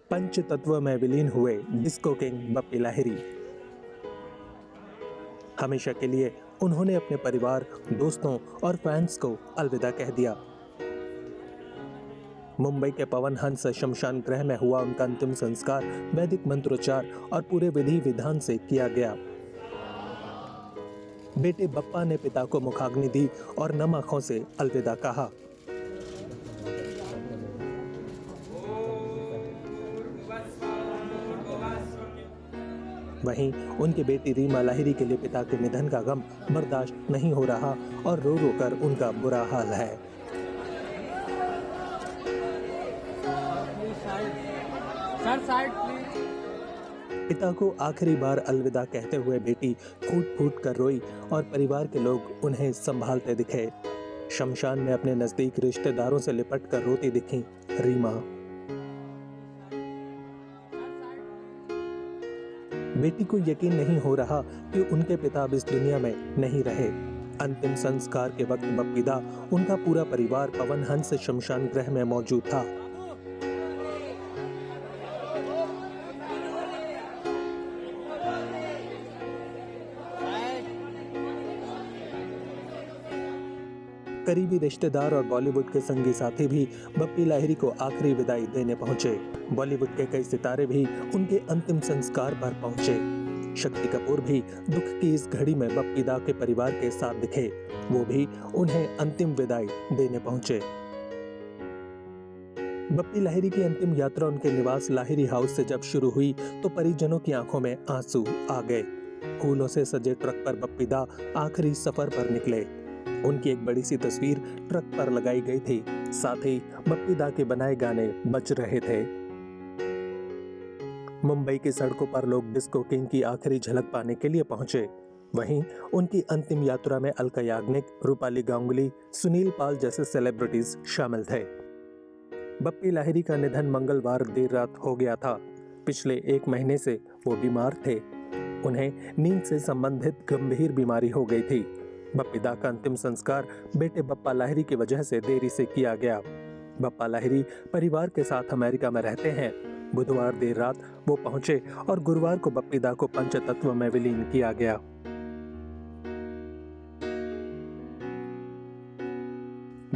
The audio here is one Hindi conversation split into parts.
पंच तत्व में विलीन हुए डिस्को किंग बप्पी लाहिरी। हमेशा के लिए उन्होंने अपने परिवार, दोस्तों और फैंस को अलविदा कह दिया। मुंबई के पवन हंस शमशान गृह में हुआ उनका अंतिम संस्कार वैदिक मंत्रोच्चार और पूरे विधि विधान से किया गया। बेटे बप्पा ने पिता को मुखाग्नि दी और नम आंखों से अलविदा कहा। वहीं उनकी बेटी रीमा लाहिरी के लिए पिता के निधन का गम बर्दाश्त नहीं हो रहा और रो रो कर उनका बुरा हाल है। पिता को आखिरी बार अलविदा कहते हुए बेटी फूट फूट कर रोई और परिवार के लोग उन्हें संभालते दिखे। शमशान में अपने नजदीक रिश्तेदारों से लिपट कर रोती दिखी रीमा। बेटी को यकीन नहीं हो रहा कि उनके पिता अब इस दुनिया में नहीं रहे। अंतिम संस्कार के वक्त बप्पी दा, उनका पूरा परिवार पवन हंस शमशान गृह में मौजूद था। करीबी रिश्तेदार और बॉलीवुड के संगी साथी भी बप्पी लाहिरी को आखिरी विदाई देने पहुंचे। बॉलीवुड के कई सितारे भी उनके अंतिम संस्कार पर पहुंचे। शक्ति कपूर भी दुख की इस घड़ी में बप्पी दा के परिवार के साथ दिखे। वो भी उन्हें अंतिम विदाई देने पहुंचे। बप्पी लाहिरी की अंतिम यात्रा उनके निवास लाहिरी हाउस से जब शुरू हुई तो परिजनों की आंखों में आंसू आ गए। फूलों से सजे ट्रक पर बप्पी दा आखिरी सफर पर निकले। उनकी एक बड़ी सी तस्वीर ट्रक पर लगाई गई थी। साथ ही बप्पी दा के बनाए गाने बज रहे थे। मुंबई की सड़कों पर लोग डिस्को किंग की आखिरी झलक पाने के लिए पहुंचे। वहीं उनकी अंतिम यात्रा में अलका याग्निक, रूपाली गांगुली, सुनील पाल जैसे सेलिब्रिटीज शामिल थे। बप्पी लाहिरी का निधन मंगलवार देर रात हो गया था। पिछले 1 महीने से वो बीमार थे। उन्हें नींद से संबंधित गंभीर बीमारी हो गई थी। बप्पी दा का अंतिम संस्कार बेटे बप्पा लाहिरी की वजह से देरी से किया गया। बप्पा लाहिरी परिवार के साथ अमेरिका में रहते हैं। बुधवार देर रात वो पहुंचे और गुरुवार को बप्पी दा को पंचतत्व में विलीन किया गया।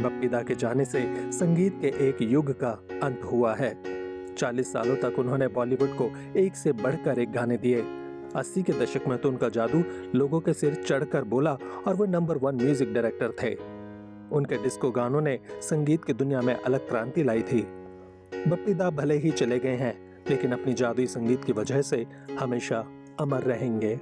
बप्पी दा के जाने से संगीत के एक युग का अंत हुआ है। 40 सालों तक उन्होंने बॉलीवुड को एक से बढ़कर एक गाने दिए। 80 के दशक में तो उनका जादू लोगों के सिर चढ़कर बोला और वो नंबर 1 म्यूजिक डायरेक्टर थे। उनके डिस्को गानों ने संगीत की दुनिया में अलग क्रांति लाई थी। बप्पी दा भले ही चले गए हैं, लेकिन अपनी जादुई संगीत की वजह से हमेशा अमर रहेंगे।